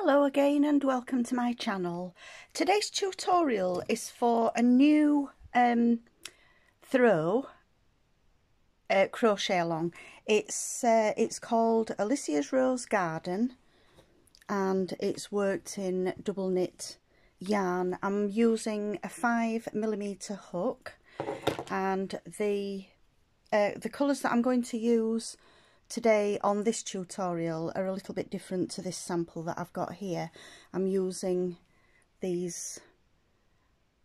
Hello again and welcome to my channel. Today's tutorial is for a new throw crochet along. It's called Alicia's Rose Garden and it's worked in double knit yarn. I'm using a 5mm hook, and the colours that I'm going to use today on this tutorial are a little bit different to this sample that I've got here. I'm using these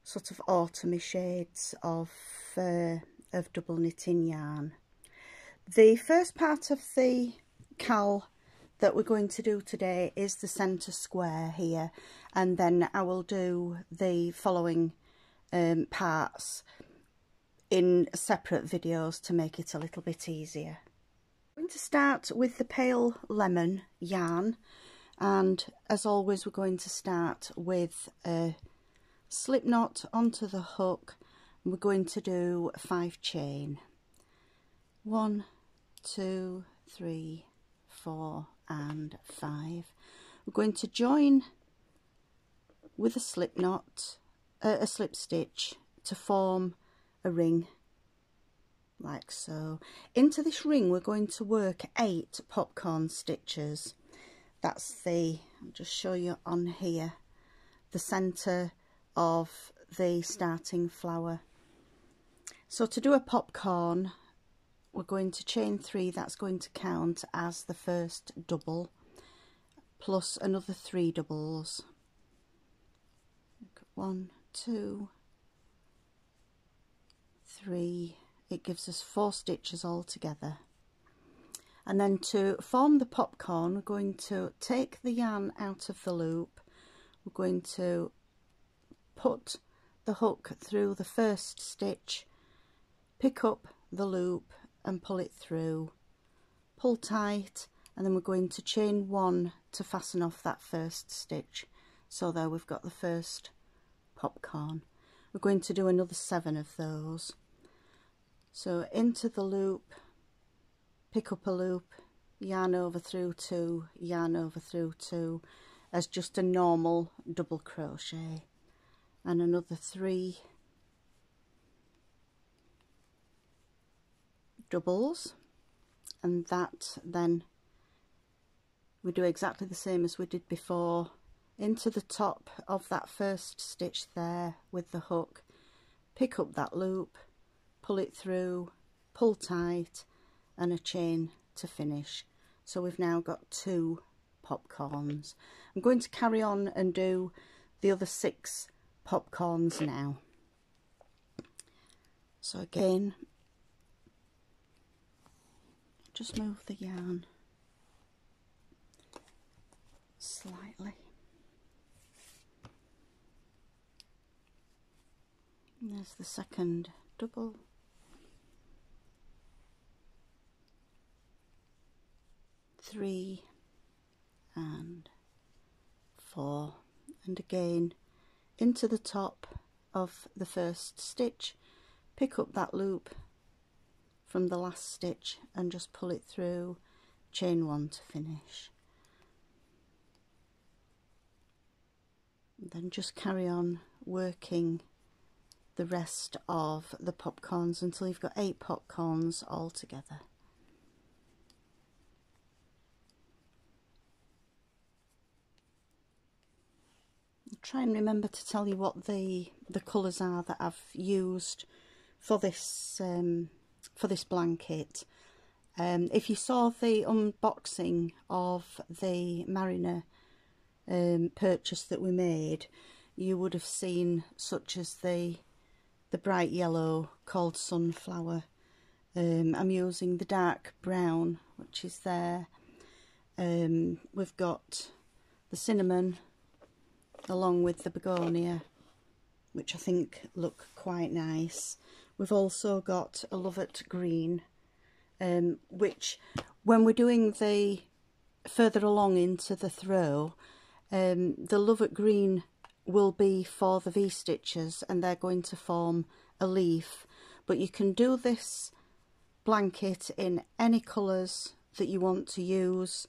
sort of autumny shades of double knitting yarn. The first part of the cal that we're going to do today is the centre square here, and then I will do the following parts in separate videos to make it a little bit easier. I'm going to start with the pale lemon yarn, and as always we're going to start with a slip knot onto the hook, and we're going to do 5 chain. 1, 2, 3, 4 and 5. We're going to join with a slip knot, a slip stitch, to form a ring like so. Into this ring we're going to work 8 popcorn stitches. That's the, I'll just show you on here, the centre of the starting flower. So to do a popcorn we're going to chain 3, that's going to count as the first double, plus another 3 doubles. 1, 2, 3, it gives us 4 stitches all together. And then to form the popcorn we're going to take the yarn out of the loop, we're going to put the hook through the first stitch, pick up the loop and pull it through, pull tight, and then we're going to chain 1 to fasten off that first stitch. So there we've got the first popcorn. We're going to do another 7 of those. So into the loop, pick up a loop, yarn over through 2, yarn over through 2 as just a normal double crochet, and another 3 doubles, and that then we do exactly the same as we did before. Into the top of that first stitch there with the hook, pick up that loop, pull it through, pull tight, and a chain to finish. So we've now got 2 popcorns. I'm going to carry on and do the other 6 popcorns now. So again, just move the yarn slightly. And there's the second double. 3 and 4, and again into the top of the first stitch, pick up that loop from the last stitch and just pull it through, chain 1 to finish. And then just carry on working the rest of the popcorns until you've got 8 popcorns all together. I'll try and remember to tell you what the colours are that I've used for this blanket. If you saw the unboxing of the Mariner purchase that we made, you would have seen such as the bright yellow called Sunflower. I'm using the dark brown, which is there. We've got the cinnamon along with the Begonia, which I think look quite nice. We've also got a Lovett green, which when we're doing the further along into the throw, the Lovett green will be for the V-stitches and they're going to form a leaf. But you can do this blanket in any colours that you want to use.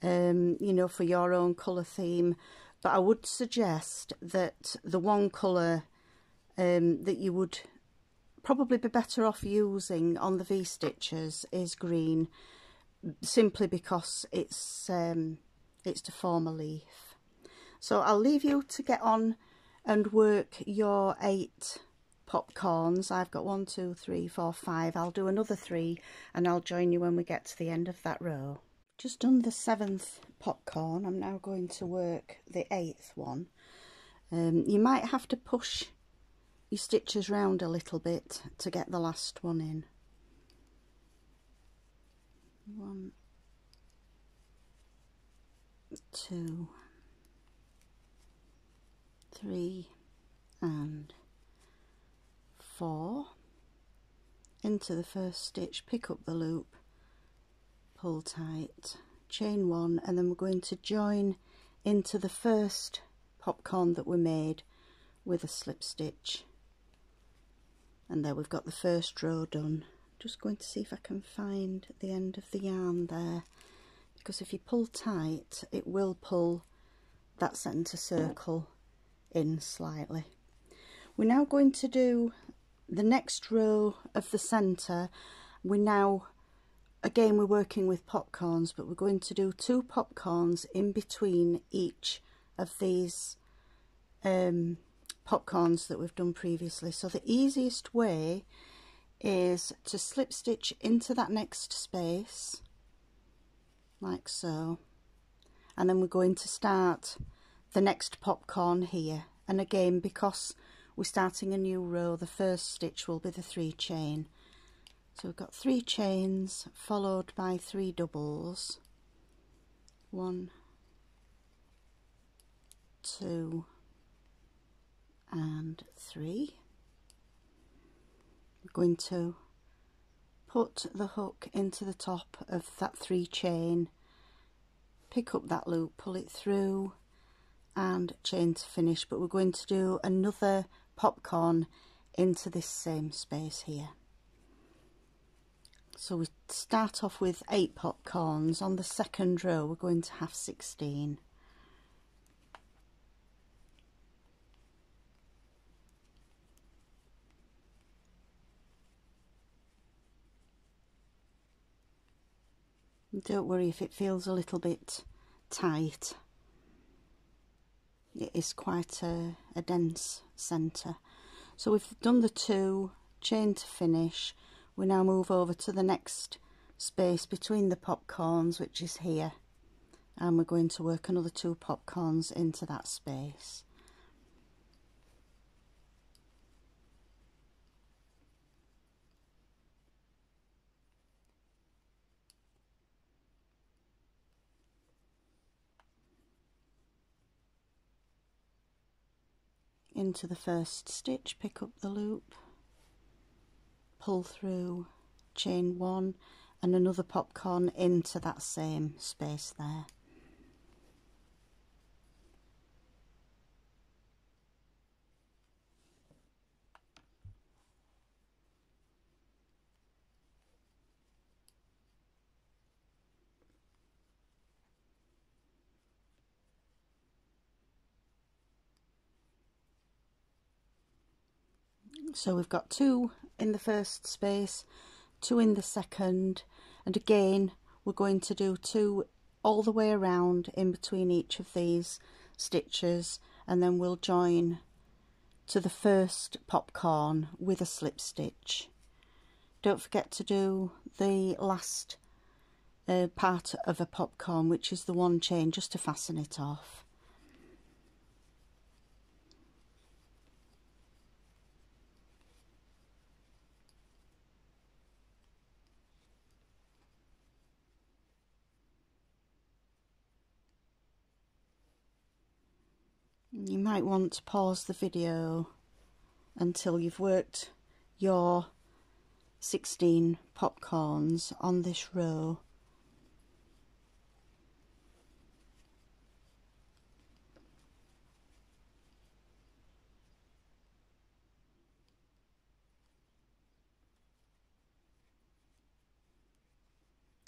you know, for your own colour theme. But I would suggest that the one colour that you would probably be better off using on the V-stitches is green, simply because it's to form a leaf. So I'll leave you to get on and work your 8 popcorns. I've got 1, 2, 3, 4, 5. I'll do another 3 and I'll join you when we get to the end of that row. Just done the 7th popcorn. I'm now going to work the 8th one. You might have to push your stitches round a little bit to get the last one in. 1, 2, 3 and 4. Into the first stitch, pick up the loop, pull tight, chain 1, and then we're going to join into the first popcorn that we made with a slip stitch. And there we've got the first row done. Just going to see if I can find the end of the yarn there, because if you pull tight it will pull that centre circle in slightly. We're now going to do the next row of the centre. Again, we're working with popcorns, but we're going to do 2 popcorns in between each of these popcorns that we've done previously. So the easiest way is to slip stitch into that next space like so, and then we're going to start the next popcorn here. And again, because we're starting a new row, the first stitch will be the 3 chain. So we've got 3 chains followed by 3 doubles. 1, 2 and 3. We're going to put the hook into the top of that 3 chain, pick up that loop, pull it through and chain to finish. But we're going to do another popcorn into this same space here. So we start off with 8 popcorns. On the second row we're going to have 16. Don't worry if it feels a little bit tight. It is quite a dense centre. So we've done the 2, chain to finish. We now move over to the next space between the popcorns, which is here, and we're going to work another 2 popcorns into that space. Into the first stitch, pick up the loop, pull through, chain 1 and another popcorn into that same space there. So we've got 2 in the first space, 2 in the second, and again we're going to do 2 all the way around in between each of these stitches, and then we'll join to the first popcorn with a slip stitch. Don't forget to do the last part of a popcorn, which is the 1 chain, just to fasten it off. You might want to pause the video until you've worked your 16 popcorns on this row.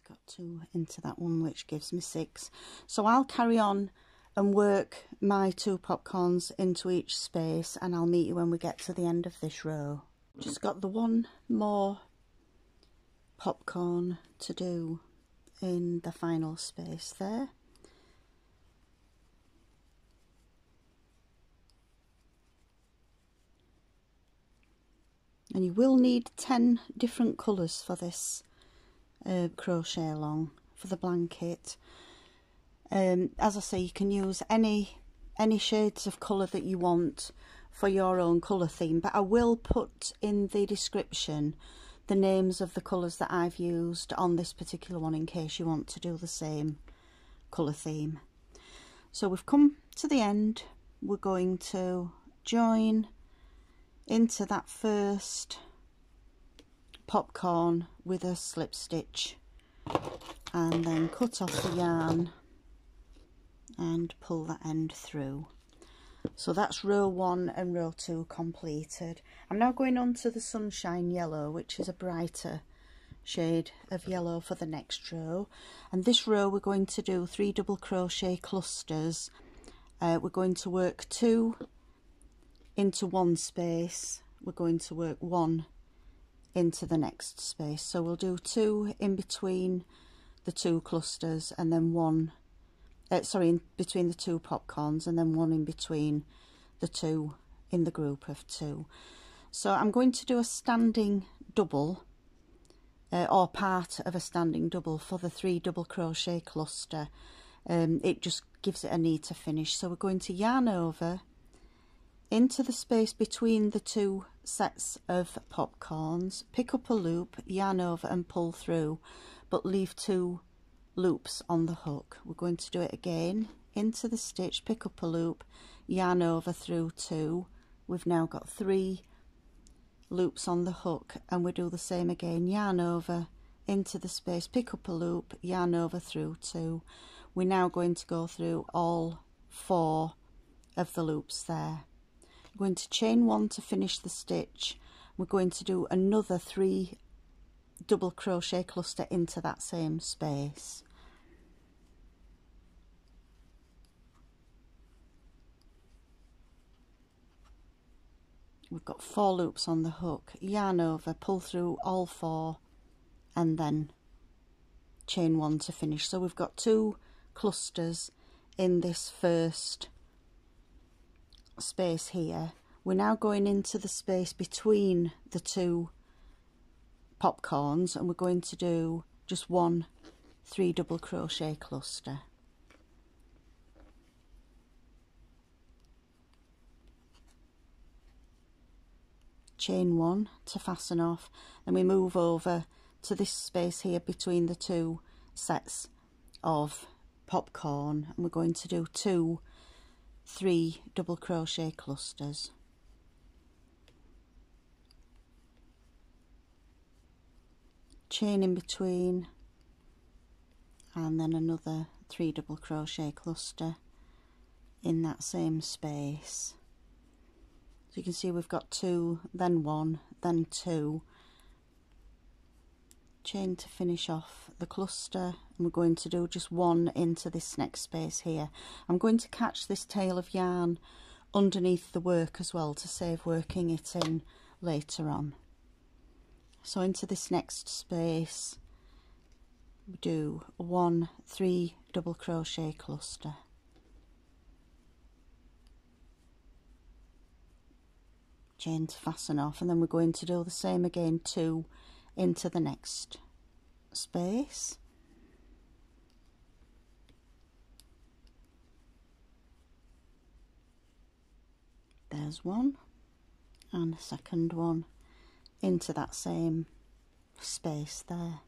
Got 2 into that one, which gives me 6. So I'll carry on and work my 2 popcorns into each space, and I'll meet you when we get to the end of this row. Just got the one more popcorn to do in the final space there. And you will need 10 different colours for this crochet along for the blanket. As I say, you can use any shades of colour that you want for your own colour theme, but I will put in the description the names of the colours that I've used on this particular one in case you want to do the same colour theme. So we've come to the end. We're going to join into that first popcorn with a slip stitch and then cut off the yarn and pull that end through. So that's row 1 and row 2 completed. I'm now going on to the sunshine yellow, which is a brighter shade of yellow for the next row, and this row we're going to do 3 double crochet clusters. We're going to work 2 into one space, we're going to work 1 into the next space, so we'll do 2 in between the 2 clusters and then 1 in between the 2 popcorns, and then 1 in between the 2 in the group of 2. So I'm going to do a standing double or part of a standing double for the 3 double crochet cluster. It just gives it a neater finish. So we're going to yarn over into the space between the 2 sets of popcorns, pick up a loop, yarn over and pull through, but leave 2 loops on the hook. We're going to do it again, into the stitch, pick up a loop, yarn over through 2. We've now got 3 loops on the hook, and we do the same again, yarn over into the space, pick up a loop, yarn over through 2. We're now going to go through all 4 of the loops there. We're going to chain 1 to finish the stitch. We're going to do another 3 double crochet cluster into that same space. We've got 4 loops on the hook, yarn over, pull through all 4 and then chain 1 to finish. So we've got 2 clusters in this first space here. We're now going into the space between the 2 popcorns, and we're going to do just 1 3 double crochet cluster. Chain 1 to fasten off, and we move over to this space here between the 2 sets of popcorn, and we're going to do 2 3 double crochet clusters. Chain in between, and then another 3 double crochet cluster in that same space. So you can see we've got 2, then 1, then 2. Chain to finish off the cluster, and we're going to do just 1 into this next space here. I'm going to catch this tail of yarn underneath the work as well to save working it in later on. So into this next space we do 1 3 double crochet cluster. Chain to fasten off, and then we're going to do the same again, 2 into the next space. There's 1, and a second one into that same space there.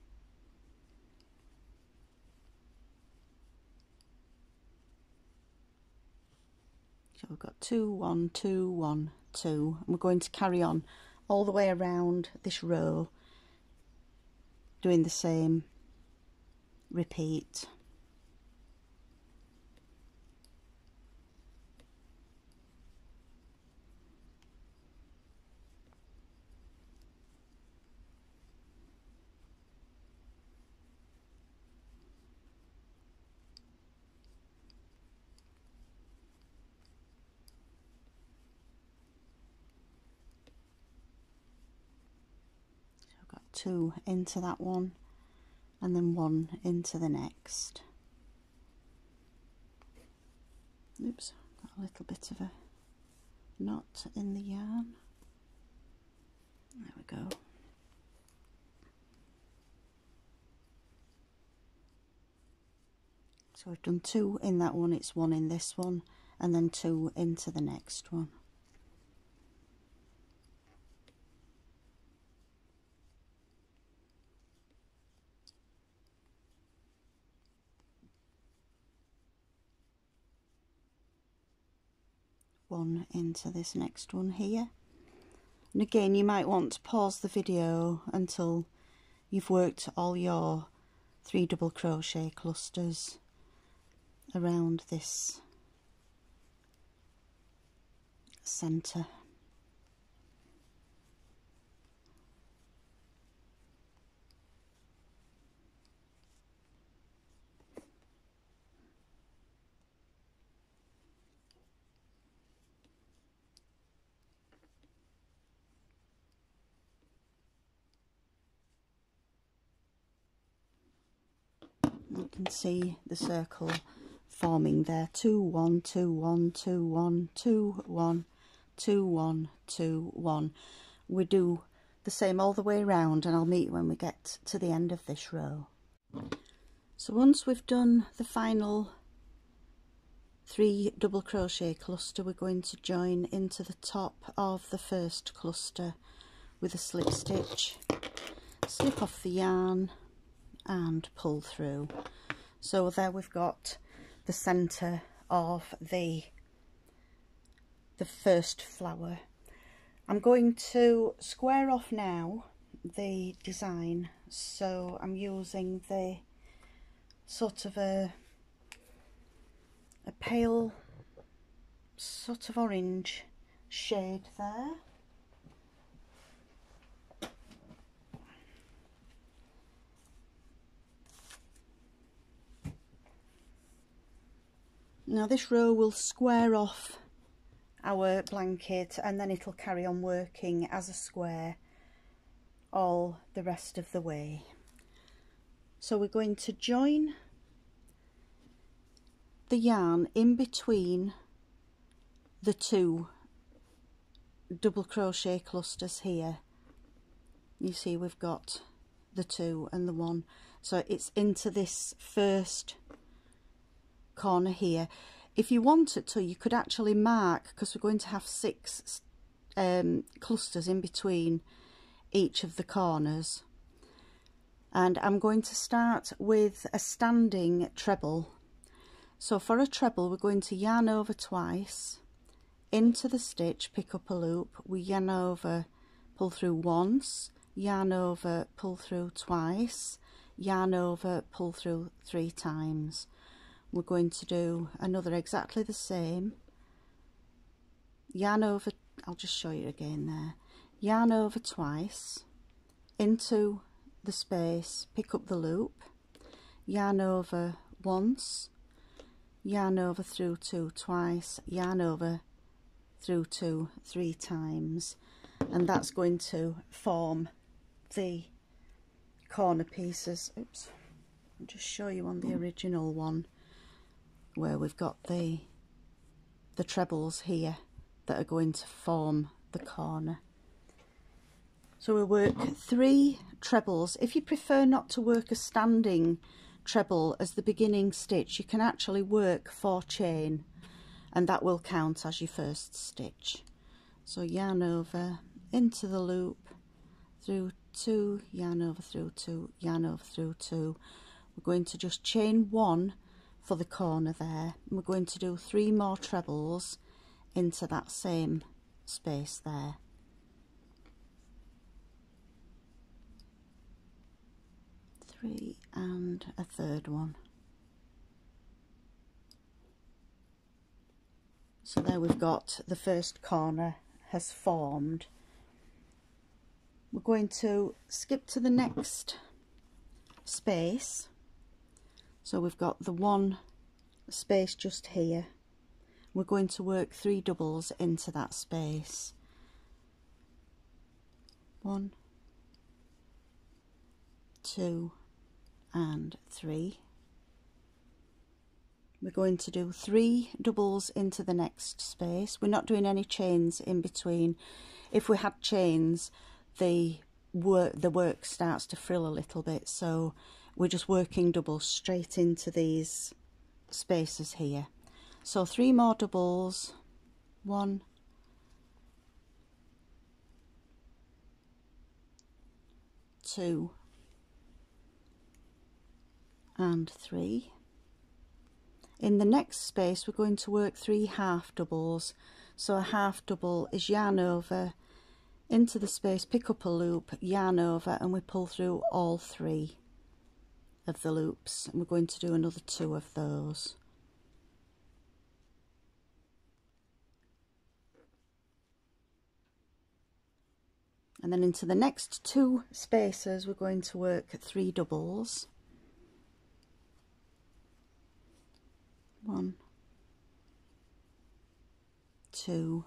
So we've got 2 1 2 1 2, and we're going to carry on all the way around this row doing the same repeat. 2 into that one and then 1 into the next. Oops, got a little bit of a knot in the yarn. There we go. So we've done 2 in that one, it's 1 in this one, and then 2 into the next one. One into this next one here. And again, you might want to pause the video until you've worked all your 3 double crochet clusters around this centre. You can see the circle forming there. 2 1 2 1 2 1 2 1 2 1 2 1. We do the same all the way around, and I'll meet you when we get to the end of this row. So once we've done the final 3 double crochet cluster, we're going to join into the top of the first cluster with a slip stitch, slip off the yarn and pull through. So there we've got the centre of the first flower. I'm going to square off now the design, so I'm using the sort of a pale sort of orange shade there. Now this row will square off our blanket, and then it'll carry on working as a square all the rest of the way. So we're going to join the yarn in between the 2 double crochet clusters here. You see we've got the 2 and the 1, so it's into this first corner here. If you wanted to, you could actually mark, because we're going to have 6 clusters in between each of the corners, and I'm going to start with a standing treble. So for a treble, we're going to yarn over twice, into the stitch, pick up a loop, we yarn over, pull through once, yarn over, pull through twice, yarn over, pull through 3 times. We're going to do another exactly the same, yarn over, I'll just show you again there, yarn over twice, into the space, pick up the loop, yarn over once, yarn over through 2 twice, yarn over through 2 3 times, and that's going to form the corner pieces. Oops, I'll just show you on the original one where we've got the trebles here that are going to form the corner. So we'll work 3 trebles. If you prefer not to work a standing treble as the beginning stitch, you can actually work 4 chain, and that will count as your first stitch. So yarn over, into the loop, through 2, yarn over through 2, yarn over through 2. We're going to just chain 1 for the corner there, and we're going to do 3 more trebles into that same space there. Three and a third one. So there we've got the first corner has formed. We're going to skip to the next space. So we've got the 1 space just here. We're going to work 3 doubles into that space. 1, 2 and 3. We're going to do 3 doubles into the next space. We're not doing any chains in between. If we had chains, the work starts to frill a little bit, so we're just working doubles straight into these spaces here. So 3 more doubles, 1, 2 and 3. In the next space we're going to work 3 half doubles. So a half double is yarn over into the space, pick up a loop, yarn over, and we pull through all 3 of the loops, and we're going to do another 2 of those. And then into the next 2 spaces we're going to work 3 doubles. 1, 2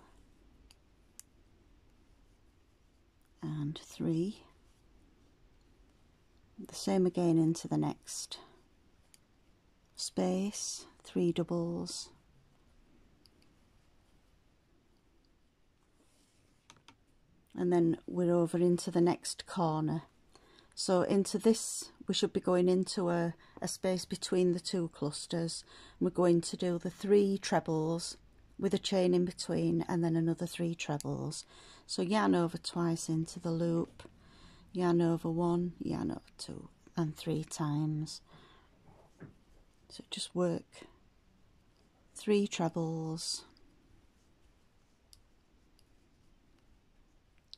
and 3. The same again into the next space, 3 doubles. And then we're over into the next corner. So into this, we should be going into a space between the 2 clusters. We're going to do the 3 trebles with a chain in between, and then another 3 trebles. So yarn over twice into the loop, yarn over 1, yarn over 2 and 3 times. So just work 3 trebles,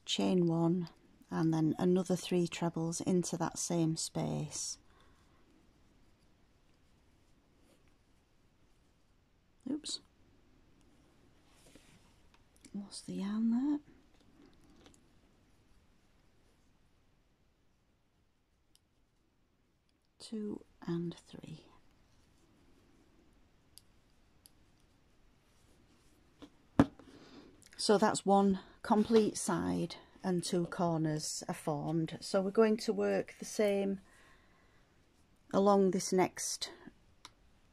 chain 1, and then another 3 trebles into that same space. Oops, lost the yarn there. Two and 3. So that's one complete side and 2 corners are formed. So we're going to work the same along this next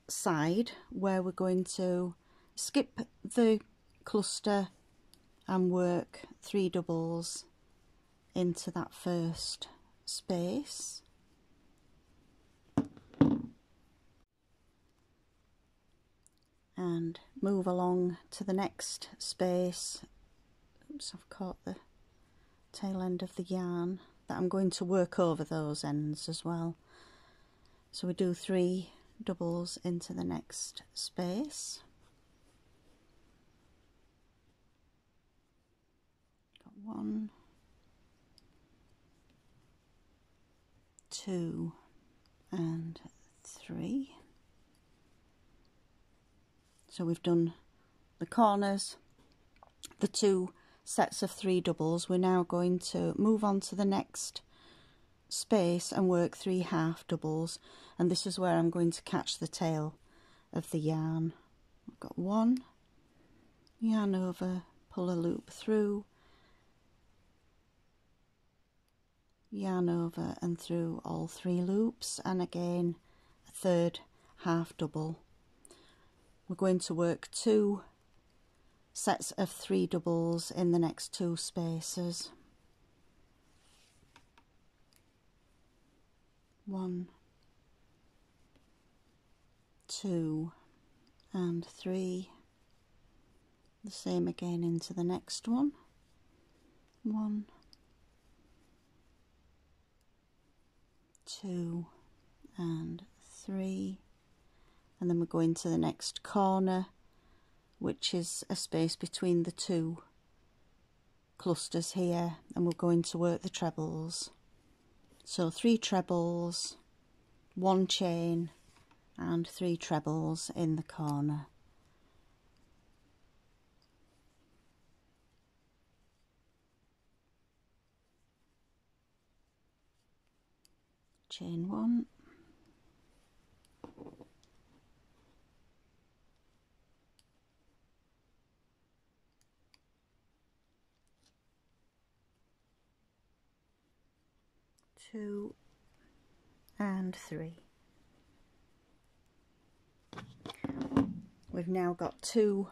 side, where we're going to skip the cluster and work 3 doubles into that first space. And move along to the next space. Oops, I've caught the tail end of the yarn, that I'm going to work over those ends as well. So we do 3 doubles into the next space. Got 1, 2 and 3. So we've done the corners, the 2 sets of 3 doubles. We're now going to move on to the next space and work 3 half doubles, and this is where I'm going to catch the tail of the yarn. I've got 1, yarn over, pull a loop through, yarn over and through all 3 loops, and again a 3rd half double. We're going to work 2 sets of 3 doubles in the next 2 spaces. 1, 2 and 3. The same again into the next one. 1, 2 and 3. And then we're going to the next corner, which is a space between the 2 clusters here, and we're going to work the trebles. So 3 trebles, 1 chain and 3 trebles in the corner. Chain 1, two and 3. We've now got 2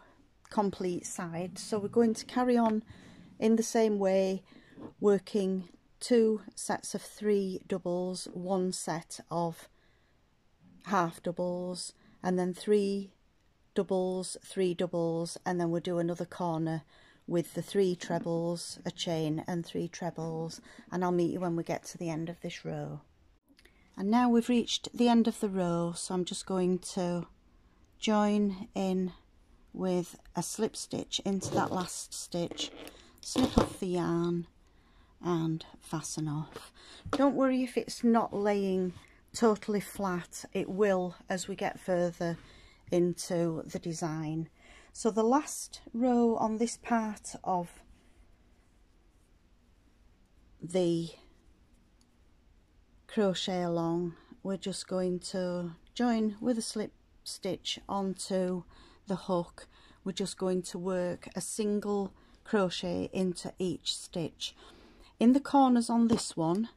complete sides, so we're going to carry on in the same way, working 2 sets of 3 doubles, 1 set of half doubles, and then 3 doubles, 3 doubles, and then we'll do another corner with the 3 trebles, a chain and 3 trebles, and I'll meet you when we get to the end of this row. And now we've reached the end of the row, so I'm just going to join in with a slip stitch into that last stitch, snip off the yarn and fasten off. Don't worry if it's not laying totally flat, it will as we get further into the design. So the last row on this part of the crochet along, we're just going to join with a slip stitch onto the hook. We're just going to work a single crochet into each stitch. In the corners on this one,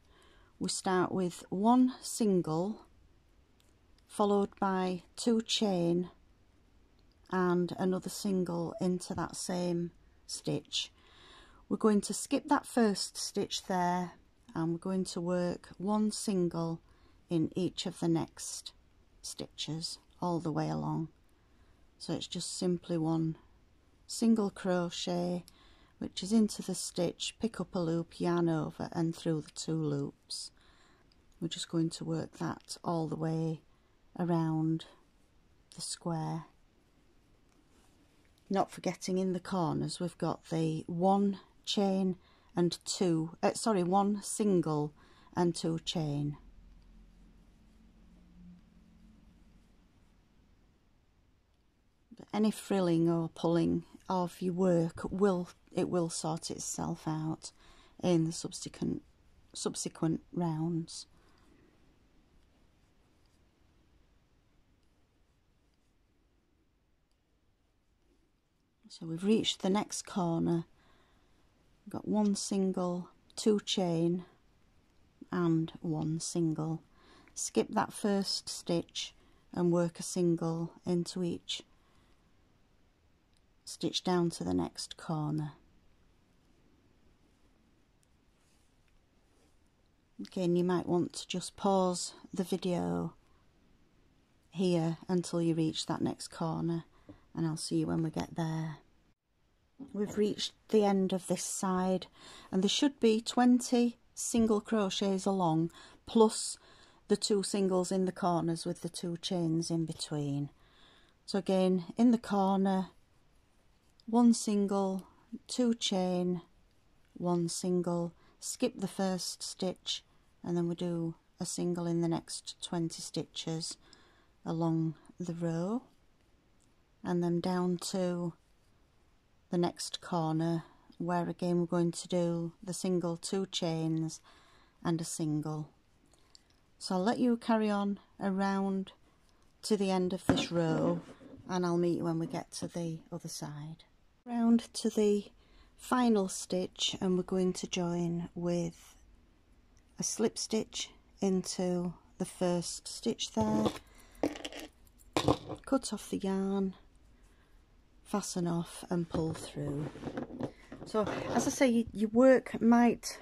we start with 1 single followed by 2 chain and another single into that same stitch. We're going to skip that first stitch there, and we're going to work 1 single in each of the next stitches all the way along. So it's just simply 1 single crochet, which is into the stitch, pick up a loop, yarn over and through the 2 loops. We're just going to work that all the way around the square. Not forgetting in the corners we've got the 1 chain and 1 single and 2 chain. But any frilling or pulling of your work will sort itself out in the subsequent rounds. So we've reached the next corner, we've got 1 single, 2 chain and 1 single. Skip that first stitch and work a single into each stitch down to the next corner. Again, you might want to just pause the video here until you reach that next corner, and I'll see you when we get there. We've reached the end of this side, and there should be 20 single crochets along, plus the 2 singles in the corners with the 2 chains in between. So again, in the corner, 1 single, 2 chain, 1 single, skip the first stitch, and then we do a single in the next 20 stitches along the row, and then down to the next corner, where again we're going to do the single, 2 chains and a single. So I'll let you carry on around to the end of this row, and I'll meet you when we get to the other side. Round to the final stitch, and we're going to join with a slip stitch into the first stitch there, cut off the yarn, fasten off and pull through. So as I say, your work might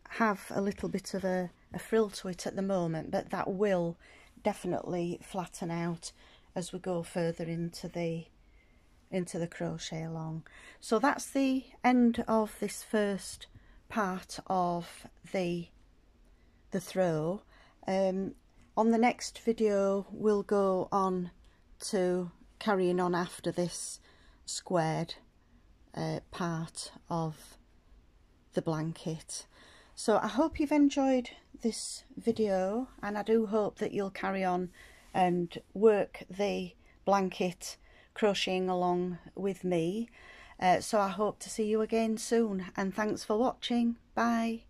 have a little bit of a frill to it at the moment, but that will definitely flatten out as we go further into the crochet along. So that's the end of this first part of the throw. On the next video we'll go on to carrying on after this squared part of the blanket. So I hope you've enjoyed this video, and I do hope that you'll carry on and work the blanket crocheting along with me. So I hope to see you again soon, and thanks for watching. Bye.